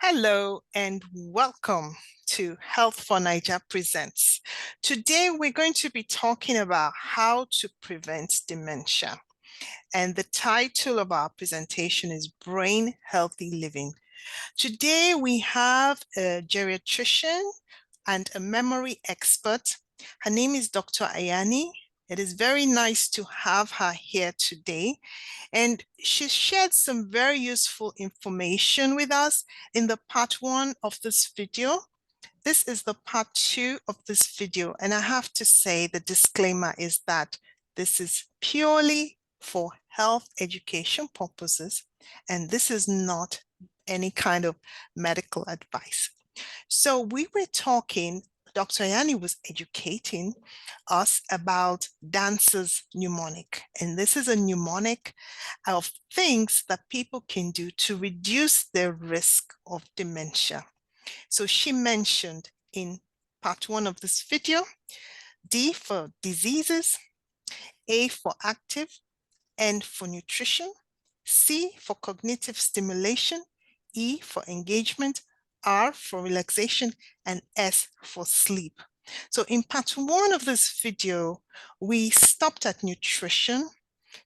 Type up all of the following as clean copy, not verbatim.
Hello and welcome to Health for Naija Presents. Today we're going to be talking about how to prevent dementia. And the title of our presentation is Brain Healthy Living. Today we have a geriatrician and a memory expert. Her name is Dr. Ayani. It is very nice to have her here today. And she shared some very useful information with us in the part 1 of this video. This is the part 2 of this video. And I have to say the disclaimer is that this is purely for health education purposes. And this is not any kind of medical advice. So we were talking, Dr. Yani was educating us about Dancer's mnemonic. And this is a mnemonic of things that people can do to reduce their risk of dementia. So she mentioned in part 1 of this video, D for diseases, A for active, N for nutrition, C for cognitive stimulation, E for engagement, R for relaxation, and S for sleep. So in part 1 of this video, we stopped at nutrition.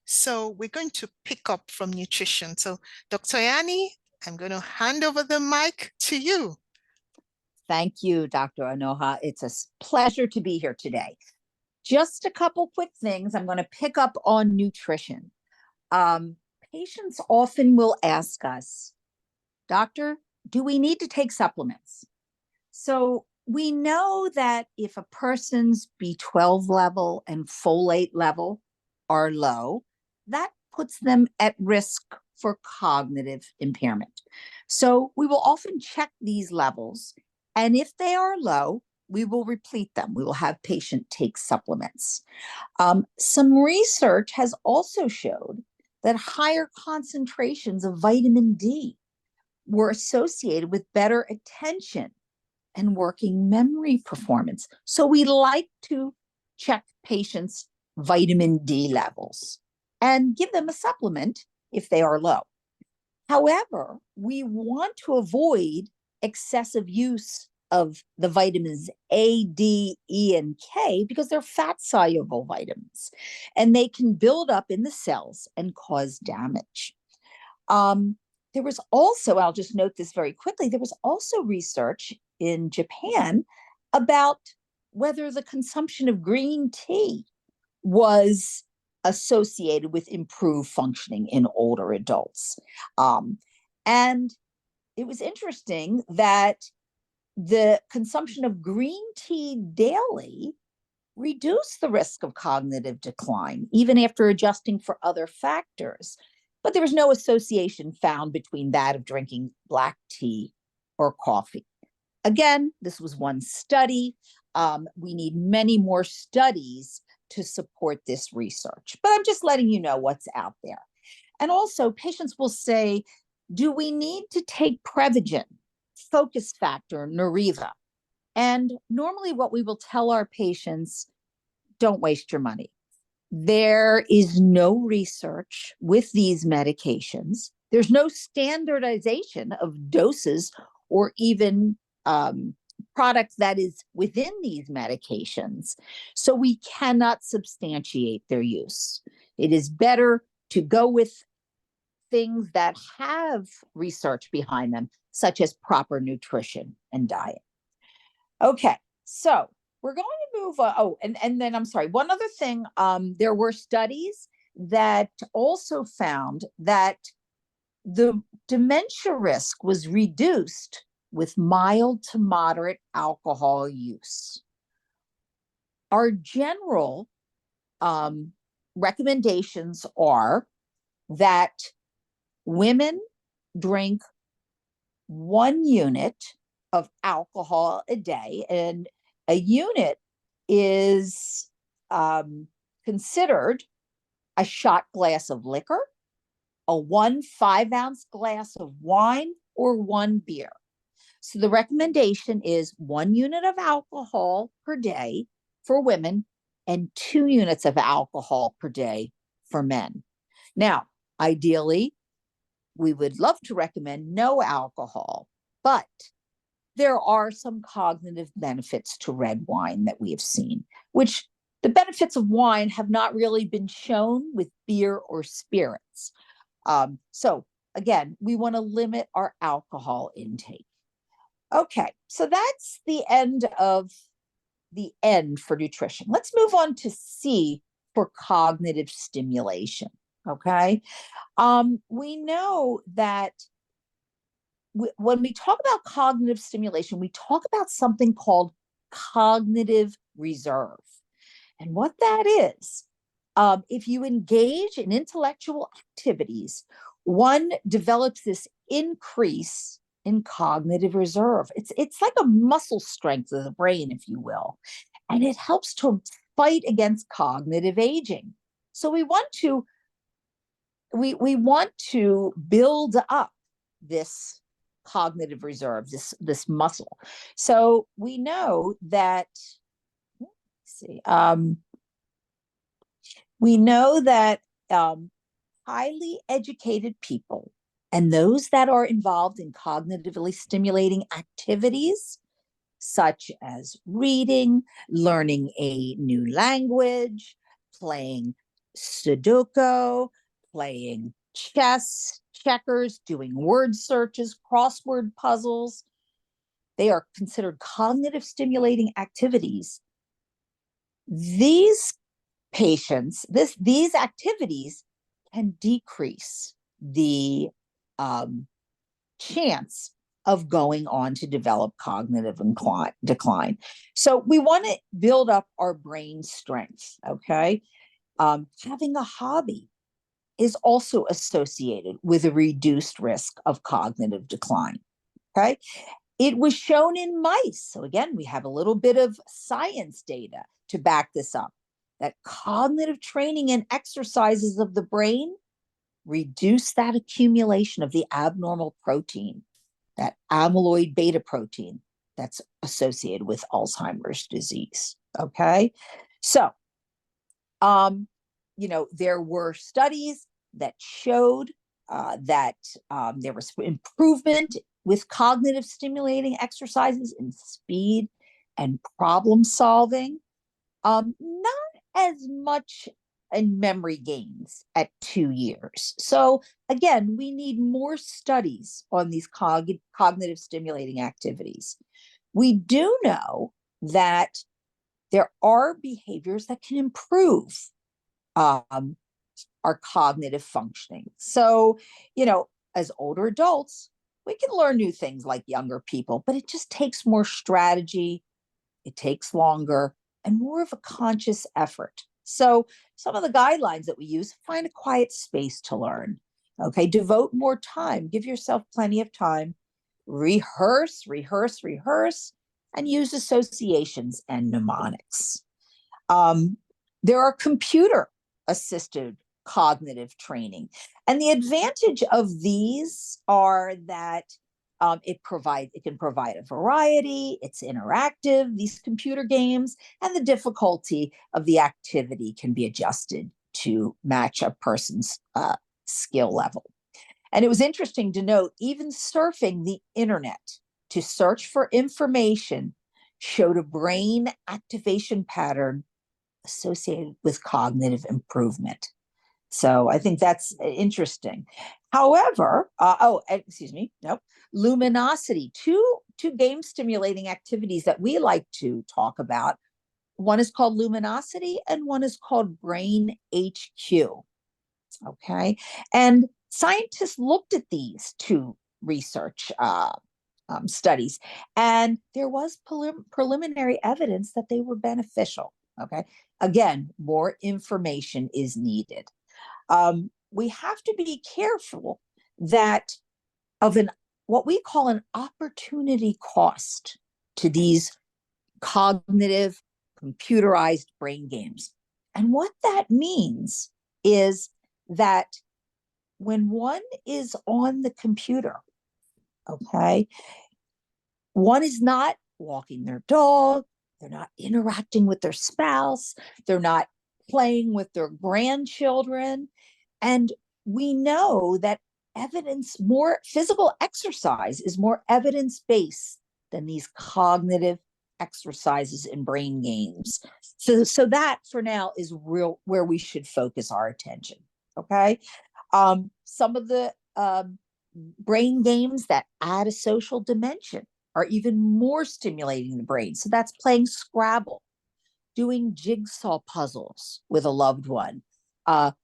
So we're going to pick up from nutrition. So Dr. Yani, I'm going to hand over the mic to you. Thank you, Dr. Anoha. It's a pleasure to be here today. Just a couple quick things. I'm going to pick up on nutrition. Patients often will ask us, Doctor, do we need to take supplements? So we know that if a person's B12 level and folate level are low, that puts them at risk for cognitive impairment. So we will often check these levels, and if they are low, we will replete them. We will have patient take supplements. Some research has also showed that higher concentrations of vitamin D were associated with better attention and working memory performance. So we like to check patients' vitamin D levels and give them a supplement if they are low. However, we want to avoid excessive use of the vitamins A, D, E, and K because they're fat-soluble vitamins, and they can build up in the cells and cause damage. There was also, I'll just note this very quickly, there was also research in Japan about whether the consumption of green tea was associated with improved functioning in older adults. And it was interesting that the consumption of green tea daily reduced the risk of cognitive decline, even after adjusting for other factors. But there was no association found between that of drinking black tea or coffee. Again, this was one study. We need many more studies to support this research, but I'm just letting you know what's out there. And also, patients will say, do we need to take Prevagen, focus factor, Nariva? And normally what we will tell our patients, don't waste your money. There is no research with these medications. There's no standardization of doses or even product that is within these medications. So we cannot substantiate their use. It is better to go with things that have research behind them, such as proper nutrition and diet. Okay, so we're going to move on. And then I'm sorry, one other thing, there were studies that also found that the dementia risk was reduced with mild to moderate alcohol use. Our general recommendations are that women drink 1 unit of alcohol a day, and a unit is considered a shot glass of liquor, a 1 5-ounce glass of wine, or 1 beer. So the recommendation is 1 unit of alcohol per day for women and 2 units of alcohol per day for men. Now, ideally, we would love to recommend no alcohol, But there are some cognitive benefits to red wine that we have seen, which the benefits of wine have not really been shown with beer or spirits. So again, we want to limit our alcohol intake. Okay, so that's the end for nutrition. Let's move on to C for cognitive stimulation. Okay, we know that when we talk about cognitive stimulation, we talk about something called cognitive reserve. And what that is, if you engage in intellectual activities, one develops this increase in cognitive reserve. It's like a muscle strength of the brain, if you will, and it helps to fight against cognitive aging. So we want to build up this cognitive reserve, this muscle. So we know that, let's see, we know that highly educated people and those that are involved in cognitively stimulating activities, such as reading, learning a new language, playing Sudoku, playing chess, checkers, doing word searches, crossword puzzles. They are considered cognitive stimulating activities. These these activities can decrease the chance of going on to develop cognitive decline. So we want to build up our brain strength, okay? Having a hobby is also associated with a reduced risk of cognitive decline, okay? It was shown in mice. So again, we have a little bit of science data to back this up, that cognitive training and exercises of the brain reduce that accumulation of the abnormal protein, that amyloid beta protein that's associated with Alzheimer's disease. Okay. So, there were studies that showed that there was improvement with cognitive stimulating exercises in speed and problem solving. Not as much in memory gains at 2 years. So again, we need more studies on these cognitive stimulating activities. We do know that there are behaviors that can improve um, our cognitive functioning. So, as older adults, we can learn new things like younger people, but it just takes more strategy, it takes longer, and more of a conscious effort. So, some of the guidelines that we use: find a quiet space to learn. Okay, devote more time, give yourself plenty of time, rehearse, rehearse, rehearse, and use associations and mnemonics. Um, there are computer assisted cognitive training. And the advantage of these are that it can provide a variety, it's interactive, these computer games, and the difficulty of the activity can be adjusted to match a person's skill level. And it was interesting to note, even surfing the internet to search for information showed a brain activation pattern associated with cognitive improvement. So I think that's interesting. However, excuse me, nope. Luminosity, two game stimulating activities that we like to talk about. One is called Luminosity and one is called Brain HQ. Okay. And scientists looked at these two research studies, and there was preliminary evidence that they were beneficial. Okay. Again, more information is needed. We have to be careful that of what we call an opportunity cost to these cognitive computerized brain games. And what that means is that when one is on the computer, okay, one is not walking their dog, they're not interacting with their spouse, they're not playing with their grandchildren. And we know that more physical exercise is more evidence-based than these cognitive exercises and brain games. So that for now is real where we should focus our attention. Okay. Some of the brain games that add a social dimension are even more stimulating the brain. So that's playing Scrabble, doing jigsaw puzzles with a loved one,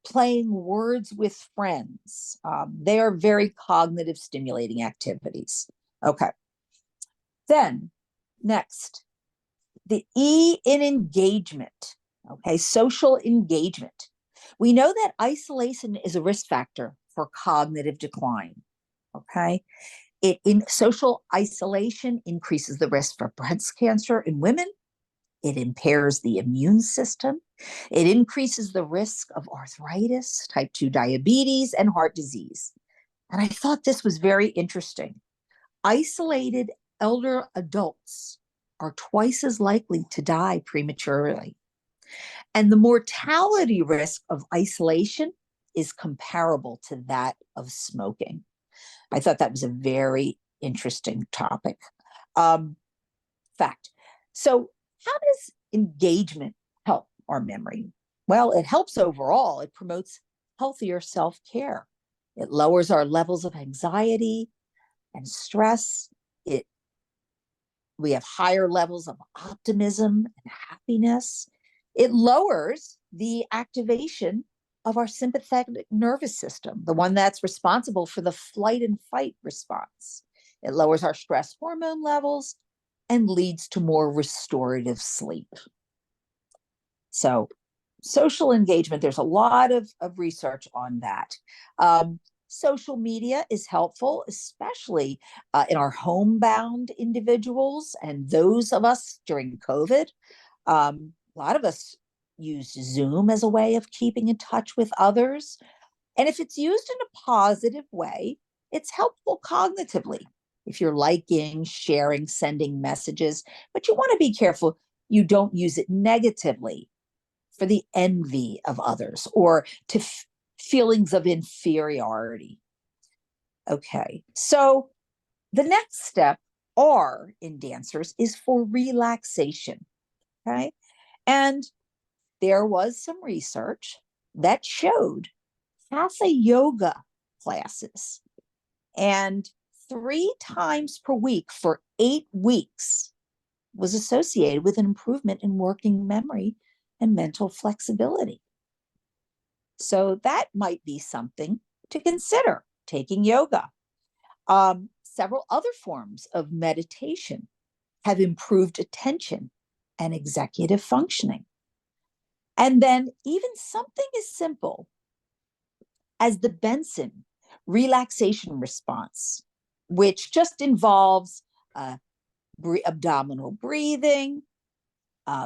playing words with friends. They are very cognitive stimulating activities. Okay. Then next, the E in engagement. Okay, social engagement. We know that isolation is a risk factor for cognitive decline. Okay, in social isolation increases the risk for breast cancer in women. It impairs the immune system. It increases the risk of arthritis, type 2 diabetes, and heart disease. And I thought this was very interesting. Isolated elder adults are twice as likely to die prematurely. And the mortality risk of isolation is comparable to that of smoking. I thought that was a very interesting topic. Fact. So, how does engagement help our memory? Well, it helps overall. It promotes healthier self care. It lowers our levels of anxiety and stress. We have higher levels of optimism and happiness. It lowers the activation of our sympathetic nervous system, the one that's responsible for the flight and fight response. It lowers our stress hormone levels and leads to more restorative sleep. So, social engagement, there's a lot of research on that. Social media is helpful, especially in our homebound individuals and those of us during COVID. A lot of us used Zoom as a way of keeping in touch with others. And if it's used in a positive way, it's helpful cognitively. If you're liking, sharing, sending messages, but you want to be careful you don't use it negatively for the envy of others or to feelings of inferiority. Okay, so the next step, R in dancers, is for relaxation. Okay, and there was some research that showed hatha yoga classes and 3 times per week for 8 weeks was associated with an improvement in working memory and mental flexibility. So that might be something to consider, taking yoga. Several other forms of meditation have improved attention and executive functioning. And then even something as simple as the Benson relaxation response, which just involves abdominal breathing,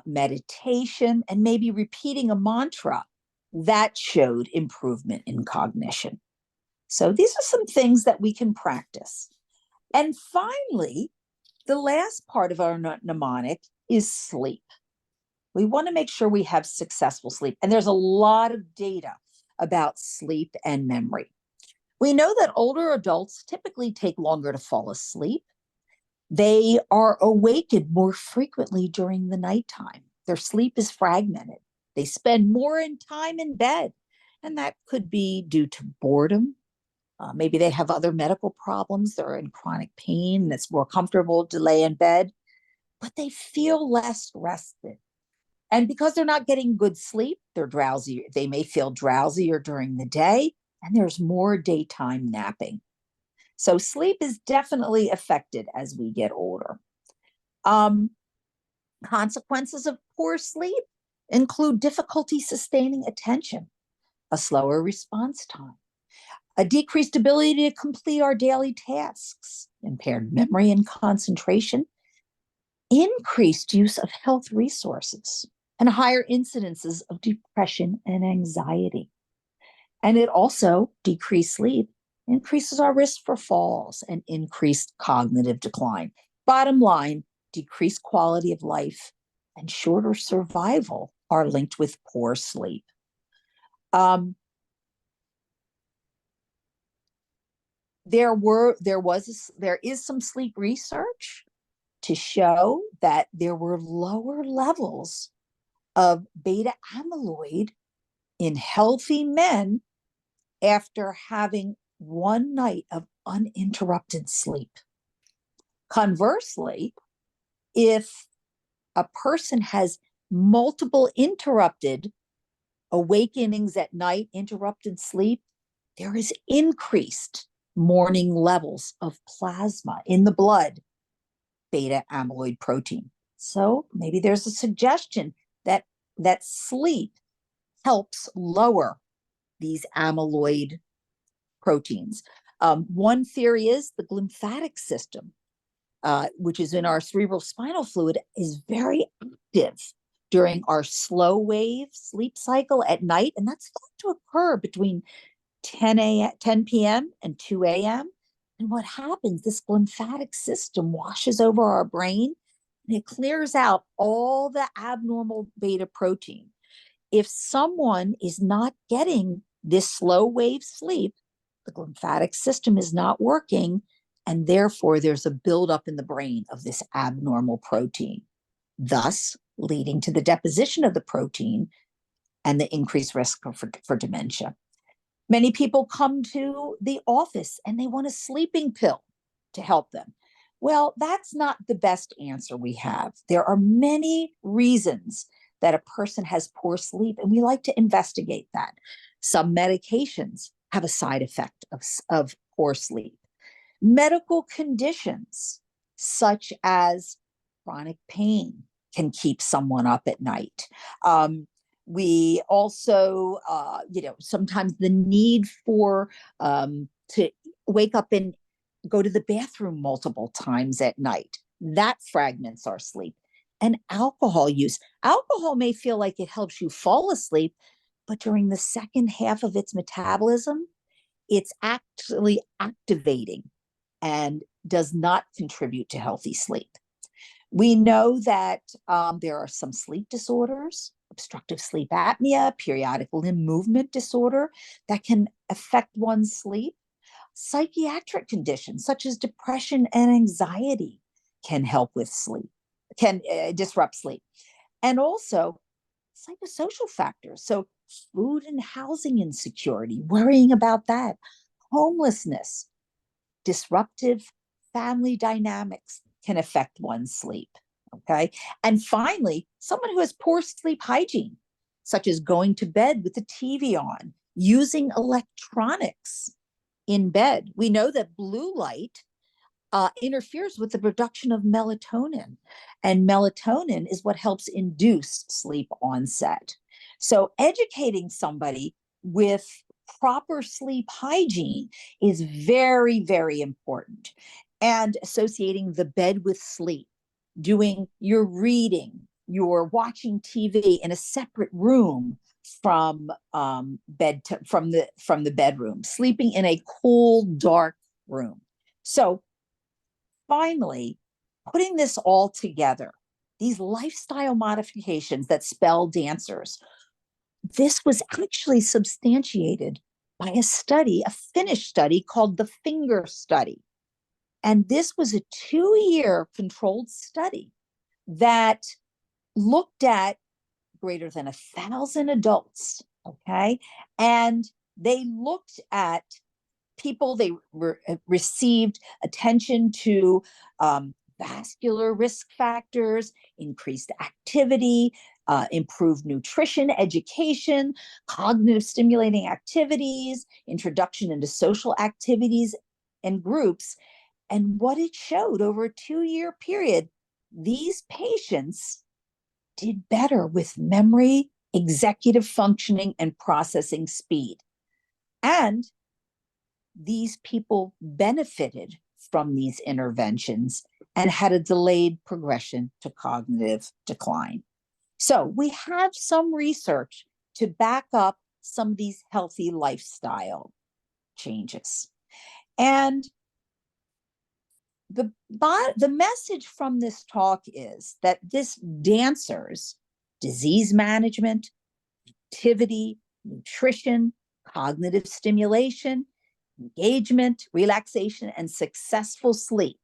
meditation, and maybe repeating a mantra, that showed improvement in cognition. So these are some things that we can practice. And finally, the last part of our mnemonic is sleep. We want to make sure we have successful sleep. And there's a lot of data about sleep and memory. We know that older adults typically take longer to fall asleep. They are awakened more frequently during the nighttime. Their sleep is fragmented. They spend more time in bed, and that could be due to boredom. Maybe they have other medical problems. They're in chronic pain. And it's more comfortable to lay in bed, but they feel less rested. And because they're not getting good sleep, they're drowsy. They may feel drowsier during the day, and there's more daytime napping. So sleep is definitely affected as we get older. Consequences of poor sleep include difficulty sustaining attention, a slower response time, a decreased ability to complete our daily tasks, impaired memory and concentration, increased use of health resources, and higher incidences of depression and anxiety. And it also, decreased sleep, increases our risk for falls and increased cognitive decline. Bottom line, decreased quality of life and shorter survival are linked with poor sleep. there is some sleep research to show that there were lower levels of beta amyloid in healthy men after having one night of uninterrupted sleep. Conversely, if a person has multiple interrupted awakenings at night, interrupted sleep, there is increased morning levels of plasma in the blood, beta amyloid protein. So maybe there's a suggestion that sleep helps lower these amyloid proteins. One theory is the glymphatic system, which is in our cerebral spinal fluid, is very active during our slow wave sleep cycle at night. And that's thought to occur between 10 p.m. and 2 a.m. And what happens, this glymphatic system washes over our brain and it clears out all the abnormal beta protein. If someone is not getting this slow wave sleep, the glymphatic system is not working, and therefore there's a buildup in the brain of this abnormal protein, thus leading to the deposition of the protein and the increased risk for dementia. Many people come to the office and they want a sleeping pill to help them. Well, that's not the best answer we have. There are many reasons that a person has poor sleep, and we like to investigate that. Some medications have a side effect of poor sleep. Medical conditions, such as chronic pain, can keep someone up at night. We also, sometimes the need for to wake up and go to the bathroom multiple times at night, that fragments our sleep. And alcohol use. Alcohol may feel like it helps you fall asleep, but during the second half of its metabolism, it's actually activating and does not contribute to healthy sleep. We know that there are some sleep disorders, obstructive sleep apnea, periodic limb movement disorder, that can affect one's sleep. Psychiatric conditions such as depression and anxiety can help with sleep, can disrupt sleep. And also psychosocial factors. So food and housing insecurity, worrying about that, homelessness, disruptive family dynamics can affect one's sleep. Okay. And finally, someone who has poor sleep hygiene, such as going to bed with the TV on, using electronics in bed. We know that blue light interferes with the production of melatonin, and melatonin is what helps induce sleep onset. So educating somebody with proper sleep hygiene is very, very important. And associating the bed with sleep, doing your reading, you're watching TV in a separate room from from the bedroom, sleeping in a cool, dark room. So finally, putting this all together, these lifestyle modifications that spell dancers, this was actually substantiated by a study, a Finnish study called the Finger Study. And this was a 2-year controlled study that looked at greater than 1,000 adults, okay? And they looked at people, they received attention to vascular risk factors, increased activity, improved nutrition, education, cognitive stimulating activities, introduction into social activities and groups. And what it showed over a 2-year period, these patients did better with memory, executive functioning, and processing speed. And these people benefited from these interventions and had a delayed progression to cognitive decline. So we have some research to back up some of these healthy lifestyle changes. And the message from this talk is that this dancers, disease management, activity, nutrition, cognitive stimulation, engagement, relaxation, and successful sleep.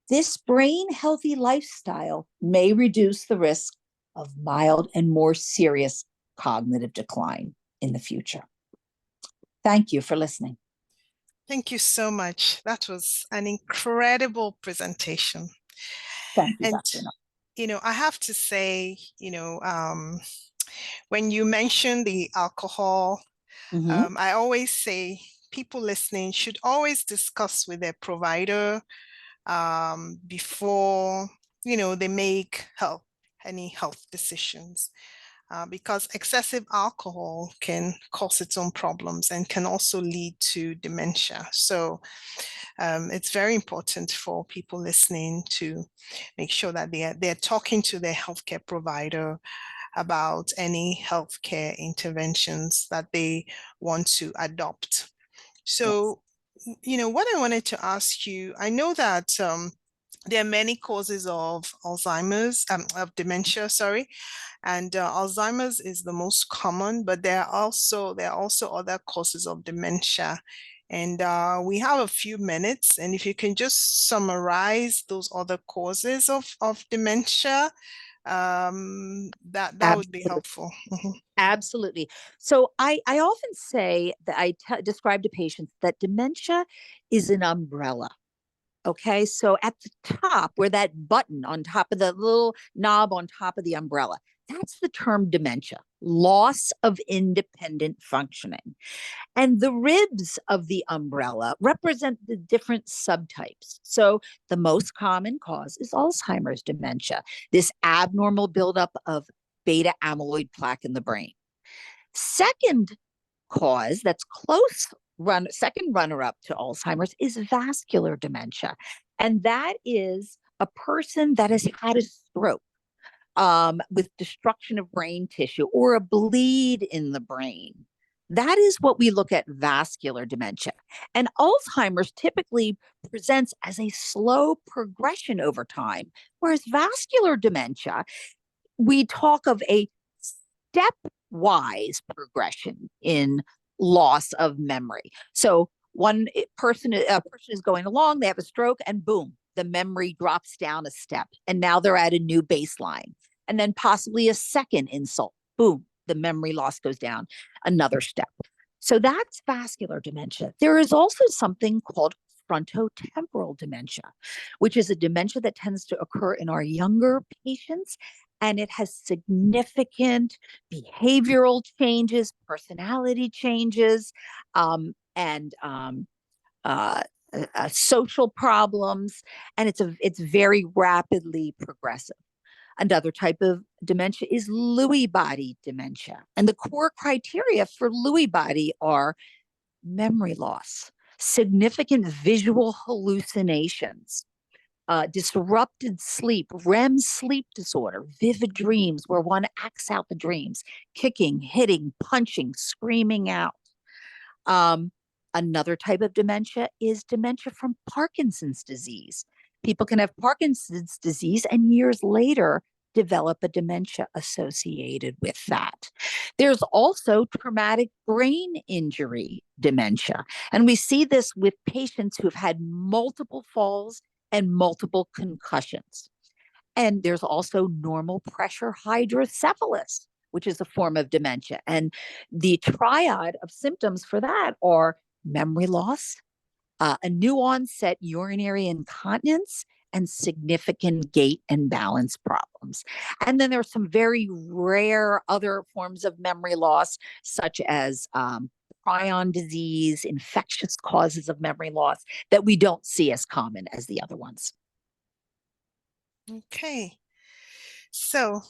This brain healthy lifestyle may reduce the risk of mild and more serious cognitive decline in the future. Thank you for listening. Thank you so much. That was an incredible presentation. Thank you, And, Dr. I have to say, when you mention the alcohol, I always say people listening should always discuss with their provider before, they make any health decisions. Because excessive alcohol can cause its own problems and can also lead to dementia. So it's very important for people listening to make sure that they're talking to their healthcare provider about any healthcare interventions that they want to adopt. So, what I wanted to ask you, I know that there are many causes of of dementia, sorry, and Alzheimer's is the most common, but there are also other causes of dementia. And we have a few minutes, and if you can just summarize those other causes of dementia, that would be Absolutely. helpful. Mhm. Absolutely. So I often say that describe to patients that dementia is an umbrella. Okay, so at the top, where that button on top of the little knob on top of the umbrella, that's the term dementia, loss of independent functioning. And the ribs of the umbrella represent the different subtypes. So the most common cause is Alzheimer's dementia, this abnormal buildup of beta amyloid plaque in the brain. Second cause that's second runner up to Alzheimer's is vascular dementia. And that is a person that has had a stroke with destruction of brain tissue or a bleed in the brain. That is what we look at vascular dementia. And Alzheimer's typically presents as a slow progression over time, whereas vascular dementia, we talk of a stepwise progression in loss of memory. So a person is going along, they have a stroke, and boom, the memory drops down a step, and now they're at a new baseline. And then possibly a second insult, boom, the memory loss goes down another step. So that's vascular dementia. There is also something called frontotemporal dementia, which is a dementia that tends to occur in our younger patients, and it has significant behavioral changes, personality changes, and social problems, and it's very rapidly progressive. Another type of dementia is Lewy body dementia, and the core criteria for Lewy body are memory loss, significant visual hallucinations, disrupted sleep, REM sleep disorder, vivid dreams where one acts out the dreams, kicking, hitting, punching, screaming out. Um, Another type of dementia is dementia from Parkinson's disease. People can have Parkinson's disease and years later develop a dementia associated with that. There's also traumatic brain injury dementia. And we see this with patients who've had multiple falls and multiple concussions. And there's also normal pressure hydrocephalus, which is a form of dementia. And the triad of symptoms for that are memory loss, a new onset urinary incontinence, and significant gait and balance problems. And then there are some very rare other forms of memory loss, such as prion disease, infectious causes of memory loss that we don't see as common as the other ones. Okay. So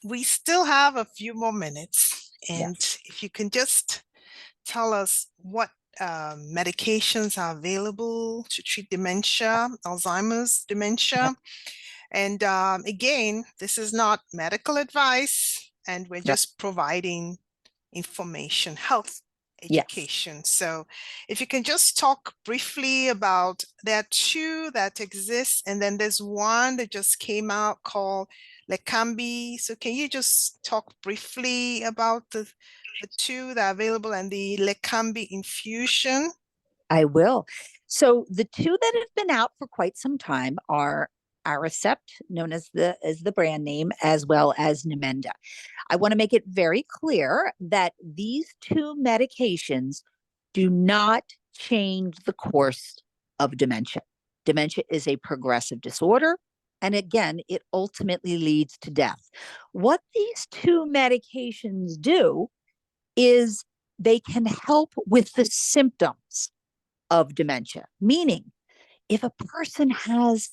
we still have a few more minutes. And Yes. if you can just tell us what medications are available to treat dementia, Alzheimer's dementia. And again, this is not medical advice, and we're Right. just providing information, health Yes. education. So if you can just talk briefly about, there are two that exist, and then there's one that just came out called Leqembi. So can you just talk briefly about the two that are available and the Leqembi infusion? I will. So the two that have been out for quite some time are Aricept, known as the brand name, as well as Namenda. I want to make it very clear that these two medications do not change the course of dementia. Dementia is a progressive disorder. And again, it ultimately leads to death. What these two medications do is they can help with the symptoms of dementia, meaning if a person has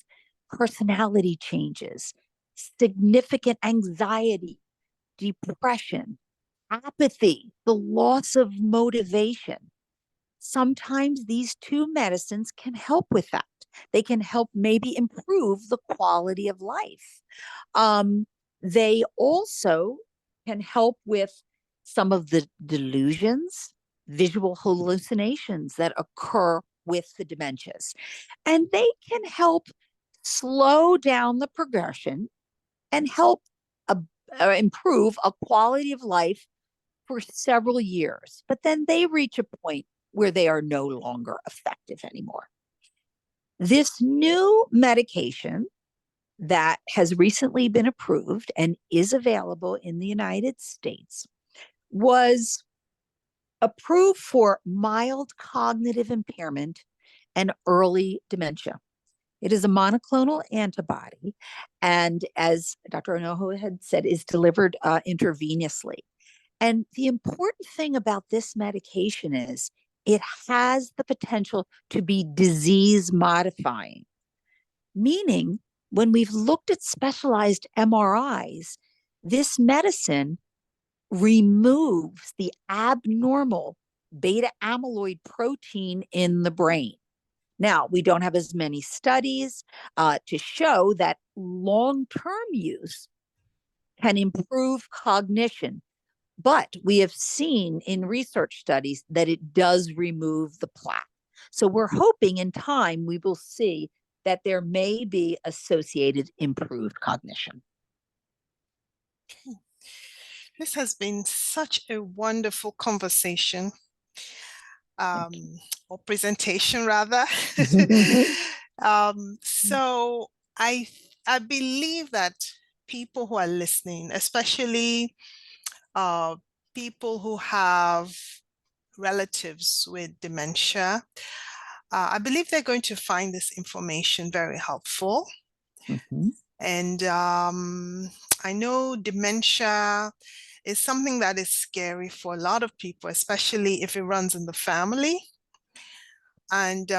personality changes, significant anxiety, depression, apathy, the loss of motivation, sometimes these two medicines can help with that. They can help maybe improve the quality of life. Um, they also can help with some of the delusions, visual hallucinations that occur with the dementias. And they can help slow down the progression and help uh, improve a quality of life for several years. But then they reach a point where they are no longer effective anymore. This new medication that has recently been approved and is available in the United States was approved for mild cognitive impairment and early dementia. It is a monoclonal antibody, and as Dr. Onoho had said, is delivered intravenously. And the important thing about this medication is it has the potential to be disease modifying, meaning when we've looked at specialized MRIs, this medicine removes the abnormal beta amyloid protein in the brain. Now, we don't have as many studies to show that long term use can improve cognition, but we have seen in research studies that it does remove the plaque. So we're hoping in time we will see that there may be associated improved cognition. This has been such a wonderful conversation, um, or presentation rather. So I believe that people who are listening, especially uh, people who have relatives with dementia, I believe they're going to find this information very helpful. Mhm. And I know dementia is something that is scary for a lot of people, especially if it runs in the family. And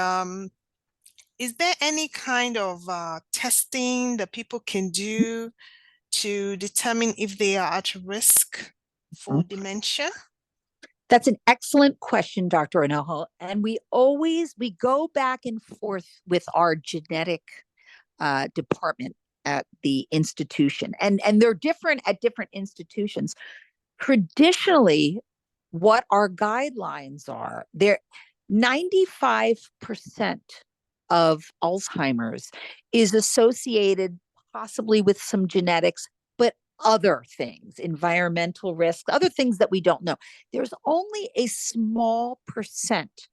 is there any kind of testing that people can do to determine if they are at risk for dementia? That's an excellent question, Dr. Anoho. And we go back and forth with our genetic department at the institution, and they're different at different institutions. Traditionally, what our guidelines are, they're 95% of Alzheimer's is associated possibly with some genetics, but other things, environmental risks, other things that we don't know. There's only a small percent,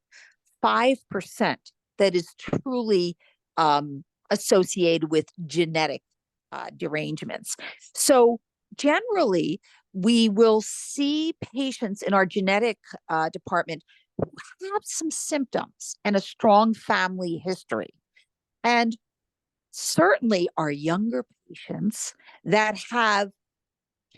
5%, that is truly associated with genetic derangements. So generally, we will see patients in our genetic department who have some symptoms and a strong family history. And certainly our younger patients that have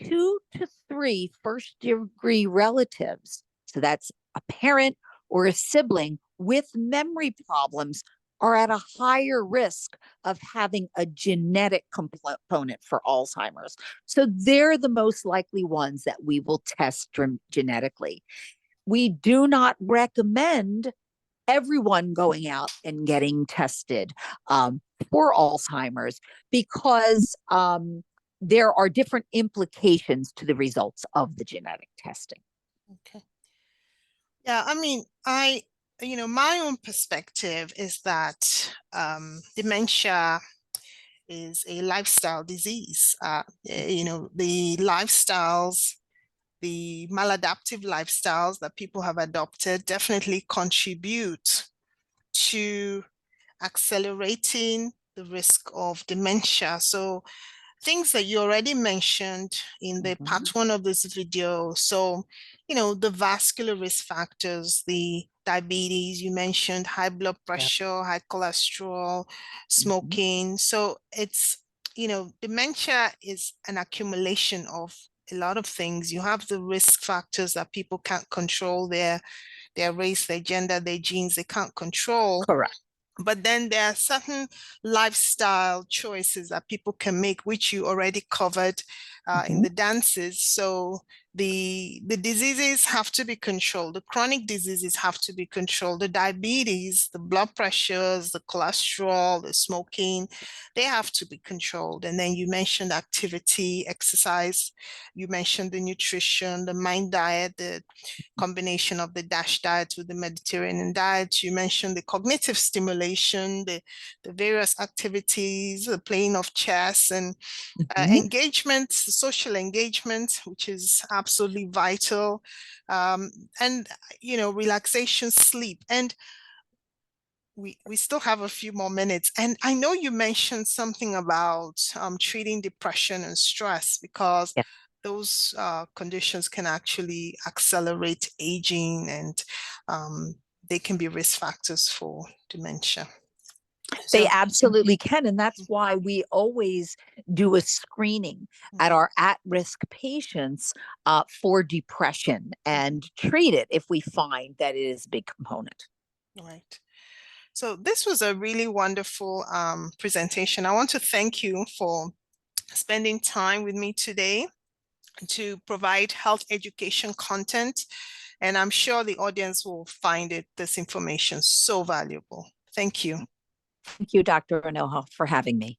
2 to 3 first degree relatives, so that's a parent or a sibling with memory problems, are at a higher risk of having a genetic component for Alzheimer's. So they're the most likely ones that we will test genetically. We do not recommend everyone going out and getting tested for Alzheimer's because there are different implications to the results of the genetic testing. Okay. Yeah, I mean, my own perspective is that dementia is a lifestyle disease. The lifestyles, the maladaptive lifestyles that people have adopted definitely contribute to accelerating the risk of dementia. So things that you already mentioned in the part one of this video. So, the vascular risk factors, the diabetes, you mentioned high blood pressure, high cholesterol, smoking. So it's, dementia is an accumulation of a lot of things. You have the risk factors that people can't control, their race, their gender, their genes, they can't control. Correct. But then there are certain lifestyle choices that people can make, which you already covered in the dances. So the diseases have to be controlled. The chronic diseases have to be controlled. The diabetes, the blood pressures, the cholesterol, the smoking, they have to be controlled. And then you mentioned activity, exercise. You mentioned the nutrition, the mind diet, the combination of the DASH diet with the Mediterranean diet. You mentioned the cognitive stimulation, the various activities, the playing of chess, and engagement, social engagement, which is absolutely vital, and relaxation, sleep. And we still have a few more minutes. And I know you mentioned something about treating depression and stress, because those conditions can actually accelerate aging, and they can be risk factors for dementia. They absolutely can. And that's why we always do a screening at our at-risk patients for depression and treat it if we find that it is a big component. Right. So this was a really wonderful presentation. I want to thank you for spending time with me today to provide health education content. And I'm sure the audience will find this information so valuable. Thank you. Thank you, Dr. Anoha, for having me.